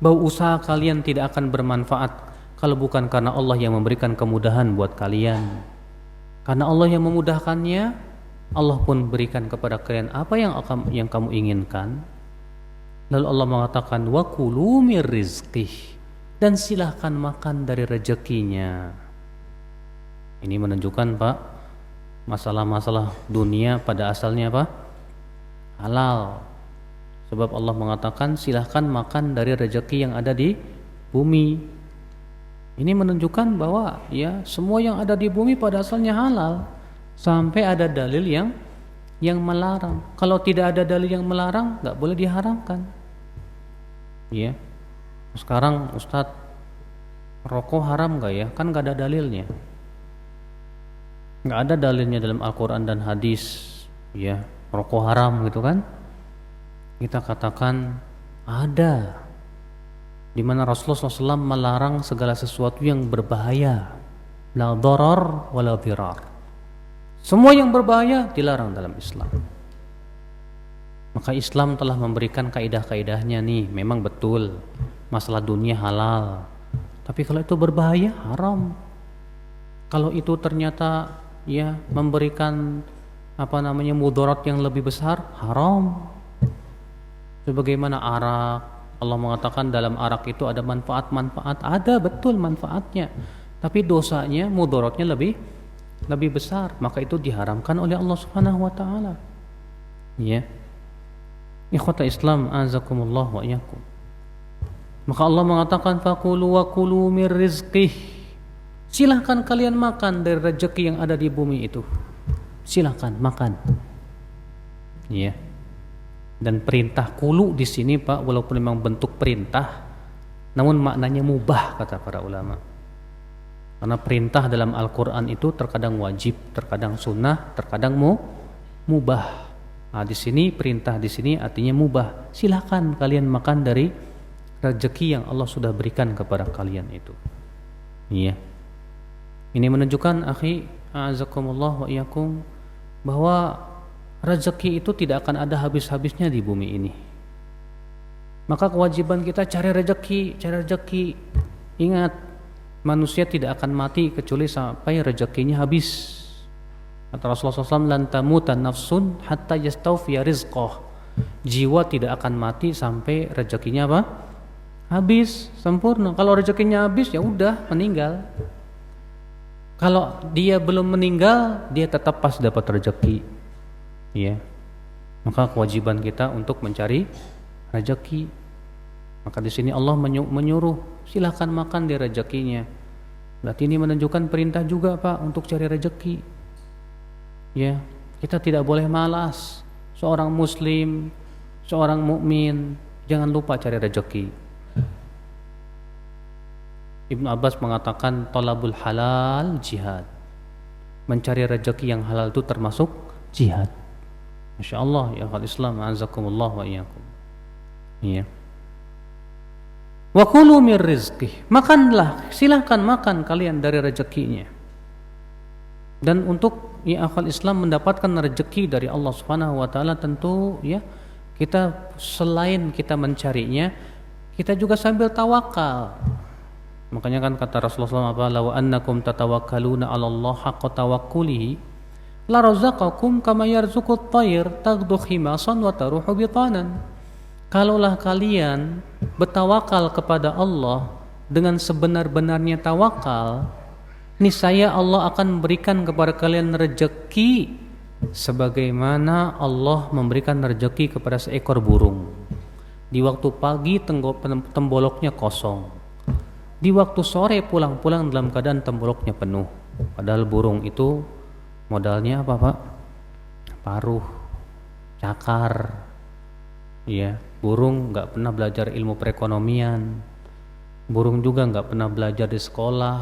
[SPEAKER 1] bahwa usaha kalian tidak akan bermanfaat kalau bukan karena Allah yang memberikan kemudahan buat kalian. Karena Allah yang memudahkannya, Allah pun berikan kepada kalian apa yang kamu inginkan. Lalu Allah mengatakan wa kulu mir rizqihi, dan silahkan makan dari rezekinya. Ini menunjukkan, Pak, masalah-masalah dunia pada asalnya apa? Halal. Sebab Allah mengatakan silahkan makan dari rezeki yang ada di bumi. Ini menunjukkan bahwa ya semua yang ada di bumi pada asalnya halal, sampai ada dalil yang melarang. Kalau tidak ada dalil yang melarang, nggak boleh diharamkan. Ya. Sekarang Ustadz, rokok haram nggak ya? Kan nggak ada dalilnya. Nggak ada dalilnya dalam Al-Quran dan hadis. Ya, rokok haram gitu kan? Kita katakan ada. Di mana Rasulullah SAW melarang segala sesuatu yang berbahaya. La darar wa la dirar. Semua yang berbahaya dilarang dalam Islam. Maka Islam telah memberikan kaidah-kaidahnya nih. Memang betul masalah dunia halal, tapi kalau itu berbahaya haram. Kalau itu ternyata ya memberikan mudarat yang lebih besar, haram. Sebagaimana arak, Allah mengatakan dalam arak itu ada manfaat-manfaat, ada betul manfaatnya, tapi dosanya, mudaratnya lebih besar, maka itu diharamkan oleh Allah Subhanahu wa taala. Ya. Ikhwata Islam, azakumullah wa iyyakum. Maka Allah mengatakan faqulu wa kulu mir rizqihi. Silahkan kalian makan dari rezeki yang ada di bumi itu. Silahkan makan. Ya. Dan perintah kulu di sini, Pak, walaupun memang bentuk perintah, namun maknanya mubah kata para ulama. Karena perintah dalam Al-Qur'an itu terkadang wajib, terkadang sunnah, terkadang mubah. Nah, di sini perintah di sini artinya mubah. Silahkan kalian makan dari rezeki yang Allah sudah berikan kepada kalian itu. Iya. Ini menunjukkan akhi azakumullah wa iyyakum bahwa rezeki itu tidak akan ada habis-habisnya di bumi ini. Maka kewajiban kita cari rezeki. Ingat, manusia tidak akan mati kecuali sampai rezekinya habis. Kata Rasulullah SAW, lan tamutan nafsun hatta yastawfiya rizqah. Jiwa tidak akan mati sampai rezekinya apa? Habis, sempurna. Kalau rezekinya habis ya udah meninggal. Kalau dia belum meninggal, dia tetap pas dapat rezeki. Ya. Maka kewajiban kita untuk mencari rezeki. Maka di sini Allah menyuruh silakan makan di rezekinya. Berarti ini menunjukkan perintah juga Pak untuk cari rezeki. Ya, kita tidak boleh malas. Seorang muslim, seorang mukmin jangan lupa cari rezeki. Ibnu Abbas mengatakan talabul halal jihad. Mencari rezeki yang halal itu termasuk jihad. Masya Allah ya akhwal Islam, azakumullah wa iyyakum. Iya. Wa kulu mir rizqih. Makanlah, silahkan makan kalian dari rezekinya. Dan untuk ya akhwal Islam mendapatkan rezeki dari Allah Subhanahu wa taala tentu ya kita selain kita mencarinya, kita juga sambil tawakal. Makanya kan kata Rasulullah SAW, "Law annakum tatawakkaluna 'ala Allah haqqa tawakkulihi la razaqakum kama yarzuqut tayr taghdu khimasan wa taruhu bitanan." Kalaulah kalian bertawakal kepada Allah dengan sebenar-benarnya tawakal, niscaya Allah akan memberikan kepada kalian rezeki sebagaimana Allah memberikan rezeki kepada seekor burung. Di waktu pagi temboloknya kosong, di waktu sore pulang-pulang dalam keadaan temboloknya penuh. Padahal burung itu modalnya apa Pak? Paruh, cakar. Ya, burung nggak pernah belajar ilmu perekonomian. Burung juga nggak pernah belajar di sekolah.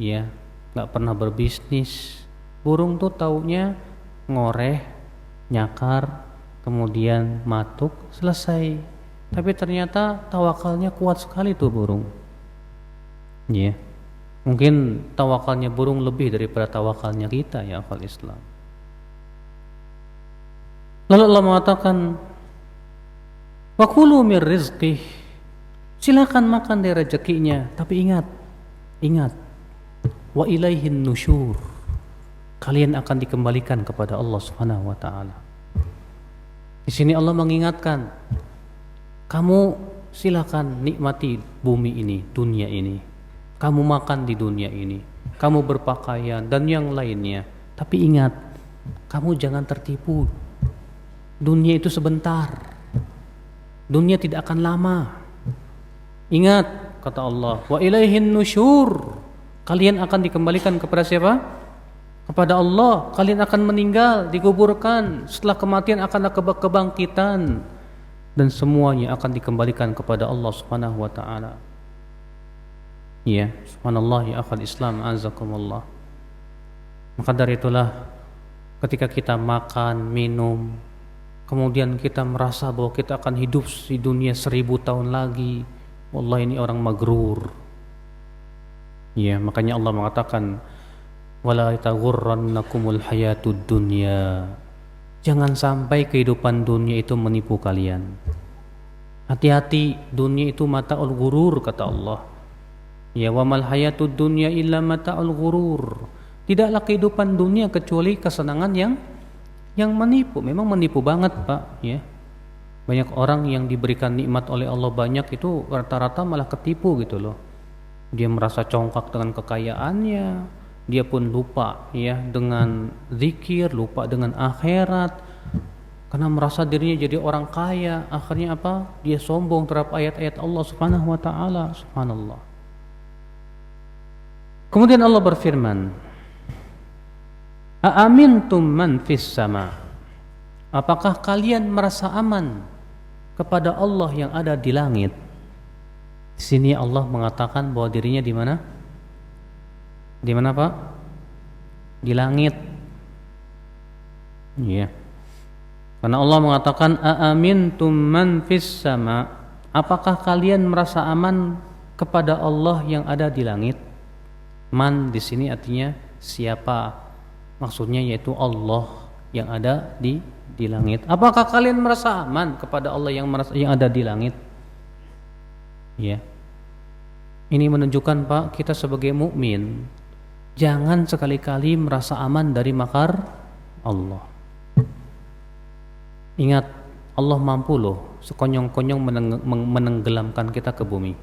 [SPEAKER 1] Ya, nggak pernah berbisnis. Burung tuh taunya ngoreh, nyakar, kemudian matuk, selesai. Tapi ternyata tawakalnya kuat sekali tuh burung. Ya, mungkin tawakalnya burung lebih daripada tawakalnya kita ya akhwal Islam. Lalu Allah mengatakan, wa kulu mir rizqih. Silakan makan dari rezekinya, tapi ingat, wa ilaihin nusyur. Kalian akan dikembalikan kepada Allah Subhanahu wa taala. Di sini Allah mengingatkan, kamu silakan nikmati bumi ini, dunia ini. Kamu makan di dunia ini, kamu berpakaian dan yang lainnya. Tapi ingat, kamu jangan tertipu. Dunia itu sebentar. Dunia tidak akan lama. Ingat, kata Allah, wa ilaihin nusyur. Kalian akan dikembalikan kepada siapa? Kepada Allah. Kalian akan meninggal, dikuburkan. Setelah kematian akan ada kebangkitan. Dan semuanya akan dikembalikan kepada Allah Subhanahu wa taala. Ya, subhanallah ya akhwal Islam, azakumullah. Maka dari itulah ketika kita makan, minum, kemudian kita merasa bahwa kita akan hidup di dunia 1000 tahun lagi, wallahi ini orang magrur. Ya, makanya Allah mengatakan, wala taghurrannakumul hayatud dunya. Jangan sampai kehidupan dunia itu menipu kalian. Hati-hati, dunia itu mata'ul ghurur, kata Allah. Ya, wa mal hayatud dunya illa mata'ul ghurur. Tidaklah kehidupan dunia kecuali kesenangan yang menipu. Memang menipu banget, Pak, ya. Banyak orang yang diberikan nikmat oleh Allah banyak itu rata-rata malah ketipu gitu loh. Dia merasa congkak dengan kekayaannya, dia pun lupa ya dengan zikir, lupa dengan akhirat. Karena merasa dirinya jadi orang kaya, akhirnya apa? Dia sombong terhadap ayat-ayat Allah Subhanahu wa taala. Subhanallah. Kemudian Allah berfirman, "Aamintum man fis sama?" Apakah kalian merasa aman kepada Allah yang ada di langit? Di sini Allah mengatakan bahwa dirinya di mana? Di mana, Pak? Di langit. Iya. Karena Allah mengatakan aamintum man fis sama? Apakah kalian merasa aman kepada Allah yang ada di langit? Man di sini artinya siapa? Maksudnya yaitu Allah yang ada di langit. Apakah kalian merasa aman kepada Allah yang ada di langit? Ya. Ini menunjukkan Pak, kita sebagai mukmin jangan sekali-kali merasa aman dari makar Allah. Ingat, Allah mampu loh sekonyong-konyong menenggelamkan kita ke bumi.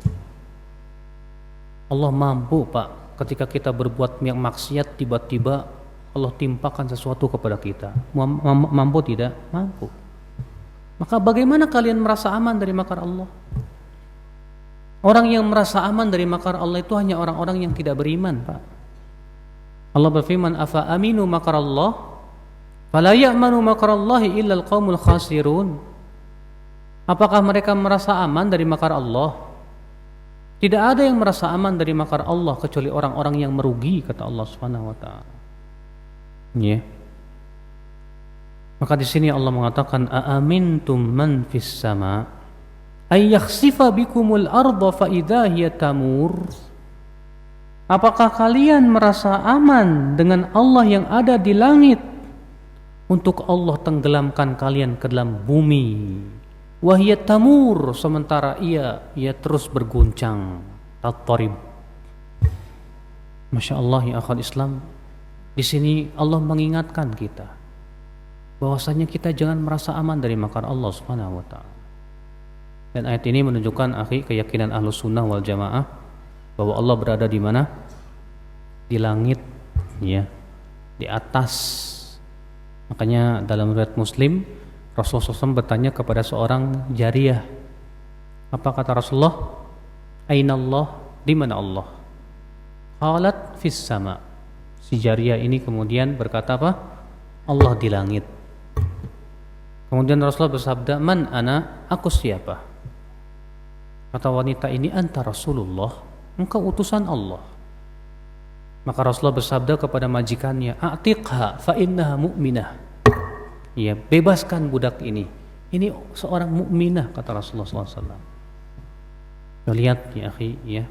[SPEAKER 1] Allah mampu Pak, ketika kita berbuat maksiat tiba-tiba Allah timpakan sesuatu kepada kita. Mampu tidak? Mampu. Maka bagaimana kalian merasa aman dari makar Allah? Orang yang merasa aman dari makar Allah itu hanya orang-orang yang tidak beriman, Pak. Allah berfirman, "Afa aminu makarallah? Fala ya'manu makarallahi illa al-qaumul khasirun." Apakah mereka merasa aman dari makar Allah? Tidak ada yang merasa aman dari makar Allah kecuali orang-orang yang merugi, kata Allah Subhanahu wa taala. Ya. Maka di sini Allah mengatakan, "Aamintum man fis sama ay yakhsifa bikumul arda fa idza hiya tamur." Apakah kalian merasa aman dengan Allah yang ada di langit untuk Allah tenggelamkan kalian ke dalam bumi? Wa hiya tamur, sementara ia terus berguncang. Tattarib. Masya Allah ya akhwat Islam. Di sini Allah mengingatkan kita bahwasanya kita jangan merasa aman dari makar Allah Subhanahu wa taala. Dan ayat ini menunjukkan keyakinan Ahlus Sunnah wal Jamaah bahwa Allah berada di mana? Di langit, ya, di atas. Makanya dalam riwayat Muslim, Rasulullah SAW bertanya kepada seorang jariyah. Apa kata Rasulullah? Aina Allah? Di mana Allah? Qalat fis sama. Si jariyah ini kemudian berkata apa? Allah di langit. Kemudian Rasulullah bersabda, "Man ana? Aku siapa?" Kata wanita ini, "Anta Rasulullah, engkau utusan Allah." Maka Rasulullah bersabda kepada majikannya, "A'tiqha fa innaha mu'minah." Ya, bebaskan budak ini. Ini seorang mukminah, kata Rasulullah SAW. Lihat ya akhi, ya.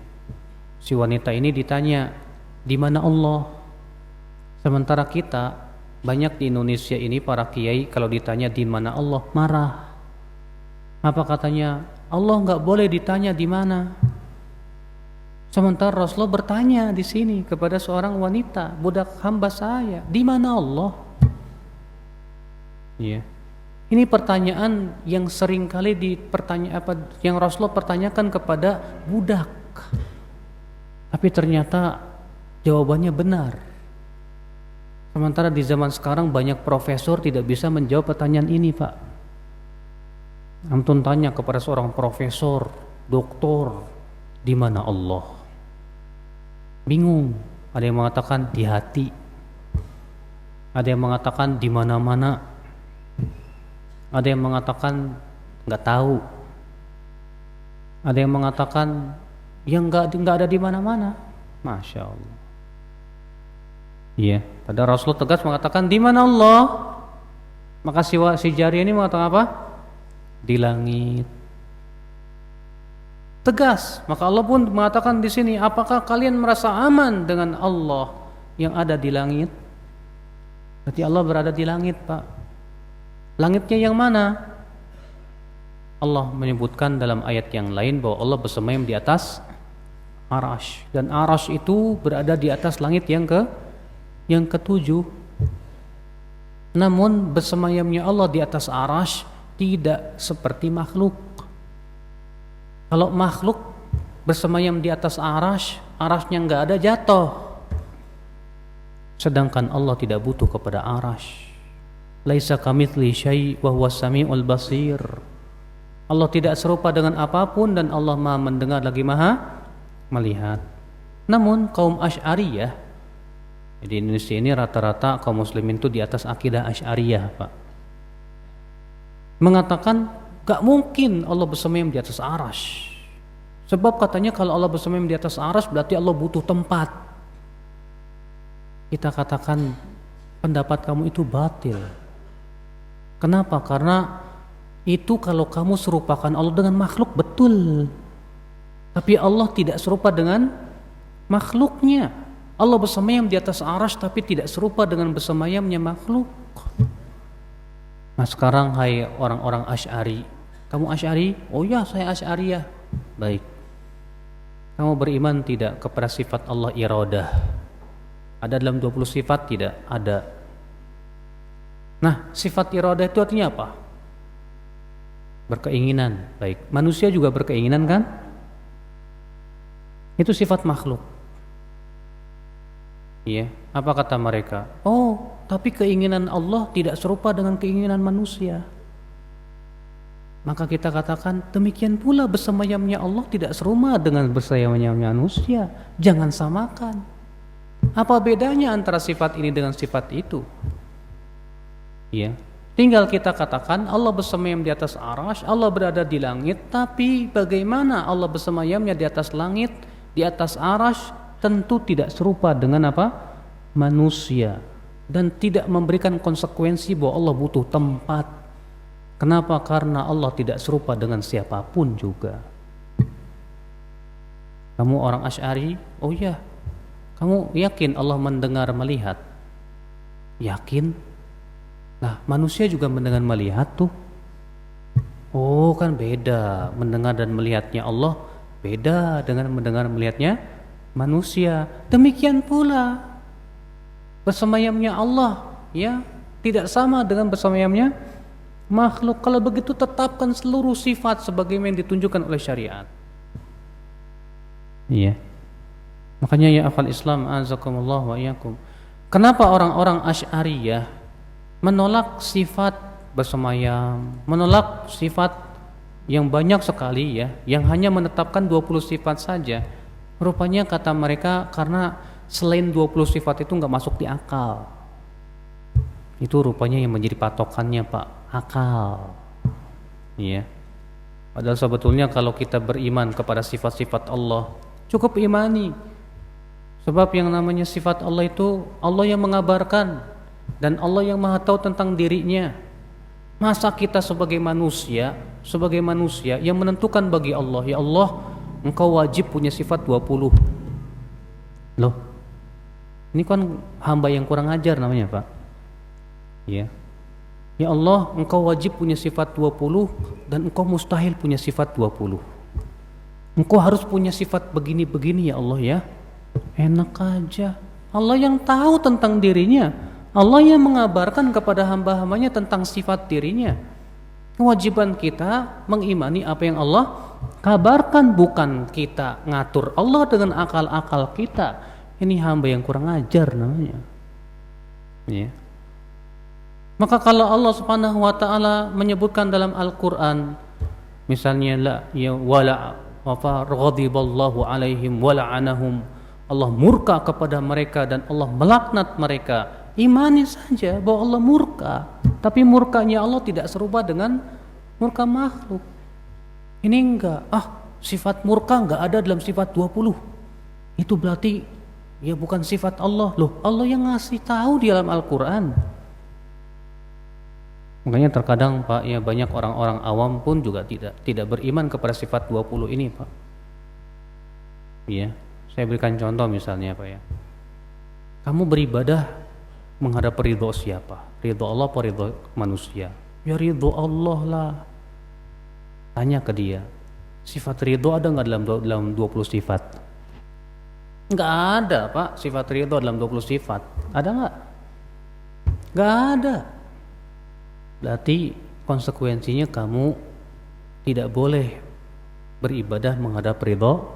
[SPEAKER 1] Si wanita ini ditanya, "Di mana Allah?" Sementara kita banyak di Indonesia ini para kiai kalau ditanya di mana Allah marah. Apa katanya? Allah nggak boleh ditanya di mana. Sementara Rasulullah bertanya di sini kepada seorang wanita, budak hamba saya, di mana Allah? Ya. Ini pertanyaan yang sering kali yang Rasulullah pertanyakan kepada budak. Tapi ternyata jawabannya benar. Sementara di zaman sekarang banyak profesor tidak bisa menjawab pertanyaan ini, Pak. Antum tanya kepada seorang profesor, doktor, di mana Allah? Bingung. Ada yang mengatakan di hati. Ada yang mengatakan di mana-mana. Ada yang mengatakan nggak tahu. Ada yang mengatakan yang nggak ada di mana-mana. Masya Allah. Iya, pada Rasulullah tegas mengatakan di mana Allah? Maka si jariyah ini mengatakan apa? Di langit. Tegas. Maka Allah pun mengatakan di sini, apakah kalian merasa aman dengan Allah yang ada di langit? Berarti Allah berada di langit, Pak. Langitnya yang mana? Allah menyebutkan dalam ayat yang lain bahwa Allah bersemayam di atas Arash, dan Arash itu berada di atas langit yang ketujuh. Namun bersemayamnya Allah di atas Arash tidak seperti makhluk. Kalau makhluk bersemayam di atas Arash, Arashnya nggak ada, jatuh. Sedangkan Allah tidak butuh kepada Arash. Laisa kamitsli syai' wa huwas samiul basir. Allah tidak serupa dengan apapun dan Allah Maha mendengar lagi Maha melihat. Namun kaum Asy'ariyah di Indonesia ini rata-rata kaum muslimin itu di atas akidah Asy'ariyah, Pak. Mengatakan gak mungkin Allah bersemayam di atas Arash. Sebab katanya kalau Allah bersemayam di atas Arash berarti Allah butuh tempat. Kita katakan pendapat kamu itu batil. Kenapa? Karena itu kalau kamu serupakan Allah dengan makhluk, betul. Tapi Allah tidak serupa dengan makhluknya. Allah bersemayam di atas Arash tapi tidak serupa dengan bersemayamnya makhluk. Nah sekarang hai orang-orang Asy'ari, kamu Asy'ari? Oh ya saya Asy'ariyah. Baik. Kamu beriman tidak kepada sifat Allah iradah? Ada dalam 20 sifat? Tidak ada. Nah sifat iradah itu artinya apa? Berkeinginan. Baik, manusia juga berkeinginan kan? Itu sifat makhluk. Iya, apa kata mereka? Oh, tapi keinginan Allah tidak serupa dengan keinginan manusia. Maka kita katakan demikian pula bersemayamnya Allah tidak serupa dengan bersemayamnya manusia. Jangan samakan. Apa bedanya antara sifat ini dengan sifat itu? Iya. Tinggal kita katakan Allah bersemayam di atas arasy, Allah berada di langit, tapi bagaimana Allah bersemayamnya di atas langit, di atas arasy, tentu tidak serupa dengan apa? Manusia, dan tidak memberikan konsekuensi bahwa Allah butuh tempat. Kenapa? Karena Allah tidak serupa dengan siapapun juga. Kamu orang Asy'ari? Oh ya. Kamu yakin Allah mendengar melihat? Yakin? Nah, manusia juga mendengar melihat tuh. Oh, kan beda. Mendengar dan melihatnya Allah beda dengan mendengar melihatnya manusia. Demikian pula bersemayamnya Allah ya tidak sama dengan bersemayamnya makhluk. Kalau begitu tetapkan seluruh sifat sebagaimana yang ditunjukkan oleh syariat. Iya. Makanya ya akhwal Islam azakumullah wa iyyakum. Kenapa orang-orang Asy'ariyah menolak sifat bersemayam, menolak sifat yang banyak sekali ya, yang hanya menetapkan 20 sifat saja? Rupanya kata mereka karena selain 20 sifat itu nggak masuk di akal. Itu rupanya yang menjadi patokannya Pak, akal. Iya. Padahal sebetulnya kalau kita beriman kepada sifat-sifat Allah, cukup imani. Sebab yang namanya sifat Allah itu Allah yang mengabarkan dan Allah yang Maha tahu tentang dirinya. Masa kita sebagai manusia yang menentukan bagi Allah, ya Allah, Engkau wajib punya sifat 20. Loh, ini kan hamba yang kurang ajar namanya Pak. Ya. Ya Allah, Engkau wajib punya sifat 20 dan Engkau mustahil punya sifat 20. Engkau harus punya sifat begini-begini ya Allah ya. Enak aja. Allah yang tahu tentang dirinya. Allah yang mengabarkan kepada hamba-hambanya tentang sifat dirinya. Kewajiban kita mengimani apa yang Allah kabarkan, bukan kita ngatur Allah dengan akal-akal kita. Ini hamba yang kurang ajar namanya. Ya. Maka kalau Allah Subhanahu wa taala menyebutkan dalam Al-Qur'an misalnya la ya wala wa ghadiballahu alaihim wa la'anahum, Allah murka kepada mereka dan Allah melaknat mereka. Imani saja bahwa Allah murka, tapi murkanya Allah tidak serupa dengan murka makhluk. Ini enggak, sifat murka enggak ada dalam sifat 20. Itu berarti ya bukan sifat Allah. Loh, Allah yang ngasih tahu di dalam Al-Qur'an. Makanya terkadang Pak ya banyak orang-orang awam pun juga tidak beriman kepada sifat 20 ini Pak. Iya, saya berikan contoh misalnya Pak ya. Kamu beribadah menghadap ridho siapa? Ridho Allah atau ridho manusia? Ya ridho Allah lah. Tanya ke dia, sifat ridho ada nggak dalam 20 sifat? Nggak ada Pak, sifat ridho dalam 20 sifat. Ada nggak? Nggak ada. Berarti konsekuensinya kamu tidak boleh beribadah menghadap ridho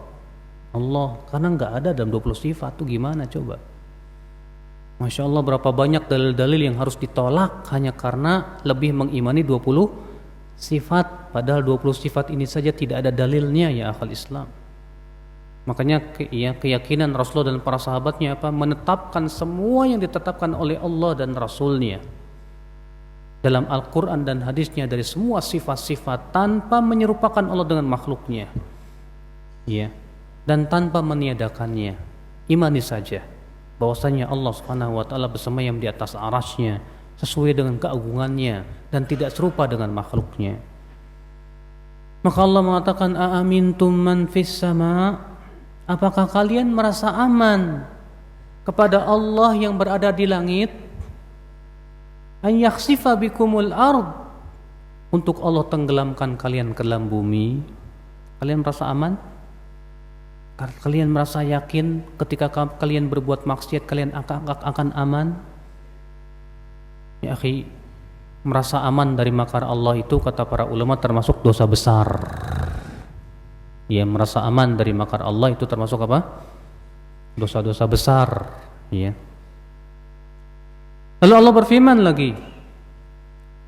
[SPEAKER 1] Allah, karena nggak ada dalam 20 sifat. Tuh gimana coba? Masya Allah, berapa banyak dalil-dalil yang harus ditolak hanya karena lebih mengimani 20 sifat, padahal 20 sifat ini saja tidak ada dalilnya ya akhal Islam. Makanya keyakinan Rasulullah dan para sahabatnya menetapkan semua yang ditetapkan oleh Allah dan Rasulnya dalam Al-Quran dan hadisnya dari semua sifat-sifat tanpa menyerupakan Allah dengan makhluknya ya, dan tanpa meniadakannya. Imani saja bahwasanya Allah Subhanahu wa taala bersemayam di atas arasy-Nya sesuai dengan keagungannya dan tidak serupa dengan makhluknya. Maka Allah mengatakan, aamintum man fis sama, apakah kalian merasa aman kepada Allah yang berada di langit? an yakhsifa bikumul ard, untuk Allah tenggelamkan kalian ke dalam bumi. Kalian merasa aman? Kalian merasa yakin ketika kalian berbuat maksiat kalian akan aman? Ya akhi, merasa aman dari makar Allah itu kata para ulama termasuk dosa besar. Ya, merasa aman dari makar Allah itu termasuk apa? Dosa-dosa besar. Ya. Lalu Allah berfirman lagi,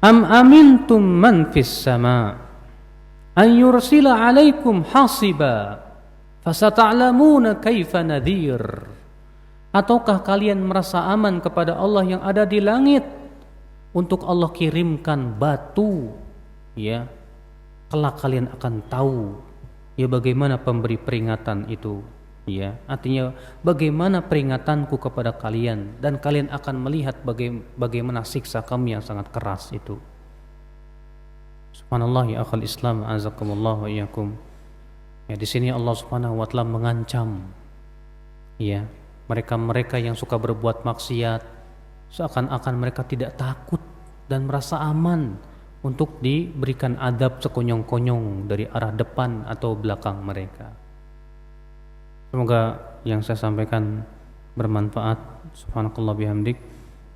[SPEAKER 1] am amintum man fis sama an yursila alaikum hasiba fasata'lamuna kaifa nadhir. Ataukah kalian merasa aman kepada Allah yang ada di langit untuk Allah kirimkan batu, ya, kelak kalian akan tahu ya bagaimana pemberi peringatan itu, ya, artinya bagaimana peringatanku kepada kalian, dan kalian akan melihat bagaimana siksa kami yang sangat keras itu. Subhanallah ya akhal Islam, azakumullah wa iyyakum. Ya, di sini Allah Subhanahu wa taala mengancam ya mereka-mereka yang suka berbuat maksiat, seakan-akan mereka tidak takut dan merasa aman untuk diberikan adab sekonyong-konyong dari arah depan atau belakang mereka. Semoga yang saya sampaikan bermanfaat. Subhanakallah bihamdik,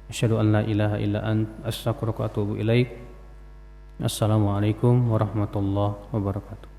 [SPEAKER 1] asyhadu an la ilaha illa ant, astaghfiruka wa atubu ilaik. Assalamualaikum warahmatullahi wabarakatuh.